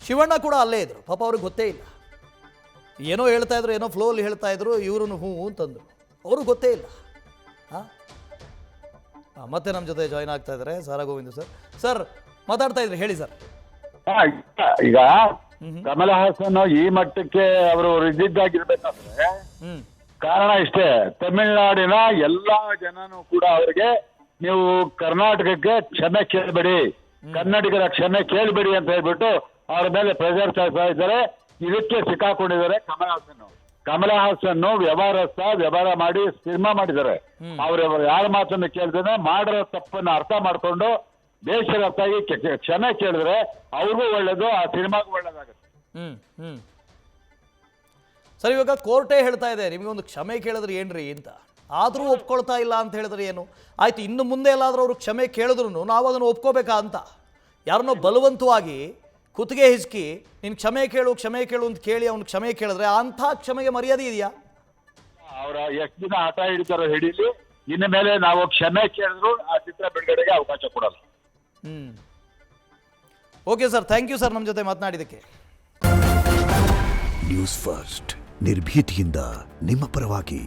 ಶಿವಣ್ಣ ಕೂಡ ಅಲ್ಲೇ ಇದ್ರು, ಪಾಪ ಅವ್ರಿಗೆ ಗೊತ್ತೇ ಇಲ್ಲ. ಏನೋ ಹೇಳ್ತಾ ಇದ್ರು, ಏನೋ ಫ್ಲೋಲ್ಲಿ ಹೇಳ್ತಾ ಇದ್ರು, ಇವರು ಹ್ಞೂ ಅಂತಂದ್ರು, ಅವ್ರಿಗೆ ಗೊತ್ತೇ ಇಲ್ಲ. ಹಾಂ, ಮತ್ತೆ ನಮ್ಮ ಜೊತೆ ಜಾಯ್ನ್ ಆಗ್ತಾ ಇದ್ದಾರೆ ಸಾರಾ ಗೋವಿಂದ್ ಸರ್. ಸರ್ ಮಾತಾಡ್ತಾ ಇದ್ರಿ, ಹೇಳಿ ಸರ್. ಈಗ ಕಮಲ ಹಾಸನ್ ಈ ಮಟ್ಟಕ್ಕೆ ಅವರು ಇದ್ದಿದ್ದಾಗಿರ್ಬೇಕಂದ್ರೆ ಕಾರಣ ಇಷ್ಟೇ, ತಮಿಳುನಾಡಿನ ಎಲ್ಲಾ ಜನನು ಕೂಡ ಅವರಿಗೆ ನೀವು ಕರ್ನಾಟಕಕ್ಕೆ ಕ್ಷಮೆ ಕೇಳಬೇಡಿ, ಕನ್ನಡಿಗರ ಕ್ಷಮೆ ಕೇಳಬೇಡಿ ಅಂತ ಹೇಳ್ಬಿಟ್ಟು ಅವ್ರ ಮೇಲೆ ಪ್ರೆಷರ್ ಚಾಚ್ತಾ ಇದ್ದಾರೆ. ಇದಕ್ಕೆ ಸಿಕ್ಕಾಕೊಂಡಿದ್ದಾರೆ ಕಮಲ ಹಾಸನ್ ವ್ಯವಹಾರ ಮಾಡಿ ಸಿನಿಮಾ ಮಾಡಿದ್ದಾರೆ. ಅವ್ರ ಯಾರ ಮಾತನ್ನು ಕೇಳ್ದೇನೆ ಮಾಡಿರೋ ತಪ್ಪನ್ನ ಅರ್ಥ ಮಾಡ್ಕೊಂಡು ದೇಶದ ಹೊತ್ತಾಗಿ ಕ್ಷಮೆ ಕೇಳಿದ್ರೆ ಅವ್ರಿಗೂ ಒಳ್ಳೇದು, ಆ ಸಿನಿಮಾಗೂ ಒಳ್ಳೇದಾಗುತ್ತೆ. ಸರ್, ಇವಾಗ ಕೋರ್ಟೇ ಹೇಳ್ತಾ ಇದೆ ನಿಮಗೊಂದು ಕ್ಷಮೆ ಕೇಳಿದ್ರೆ ಏನ್ರಿ ಅಂತ, ಆದರೂ ಒಪ್ಕೊಳ್ತಾ ಇಲ್ಲ ಅಂತ ಹೇಳಿದ್ರೆ ಏನು ಆಯ್ತು? ಇನ್ನು ಮುಂದೆ ಎಲ್ಲಾದರೂ ಅವರು ಕ್ಷಮೆ ಕೇಳಿದ್ರು ನಾವು ಅದನ್ನು ಒಪ್ಕೋಬೇಕಾ ಅಂತ? ಯಾರನ್ನೋ ಬಲವಂತವಾಗಿ ಕುತ್ತಿಗೆ ಹಿಸ್ಕಿ ನೀನು ಕ್ಷಮೆ ಕೇಳು ಅಂತ ಕೇಳಿ ಅವ್ನು ಕ್ಷಮೆ ಕೇಳಿದ್ರೆ ಅಂಥ ಕ್ಷಮೆಗೆ ಮರ್ಯಾದೆ ಇದೆಯಾ? ಅವರ ಎಷ್ಟು ದಿನ ಹಠ ಹಿಡಿತಾರೋ ಹಿಡೀಲಿ, ಇನ್ನು ಮೇಲೆ ನಾವು ಕ್ಷಮೆ ಕೇಳಿದ್ರು ಆ ಚಿತ್ರ ಬಿಡುಗಡೆಗೆ ಅವಕಾಶ ಕೊಡಲ್ಲ. Okay sir, thank you sir ನಮ್ಮ ಜೊತೆ ಮಾತನಾಡಿದ್ದಕ್ಕೆ. ನ್ಯೂಸ್ ಫಸ್ಟ್ ನಿರ್ಭೀತಿಯಿಂದ ನಿಮ್ಮ ಪರವಾಗಿ.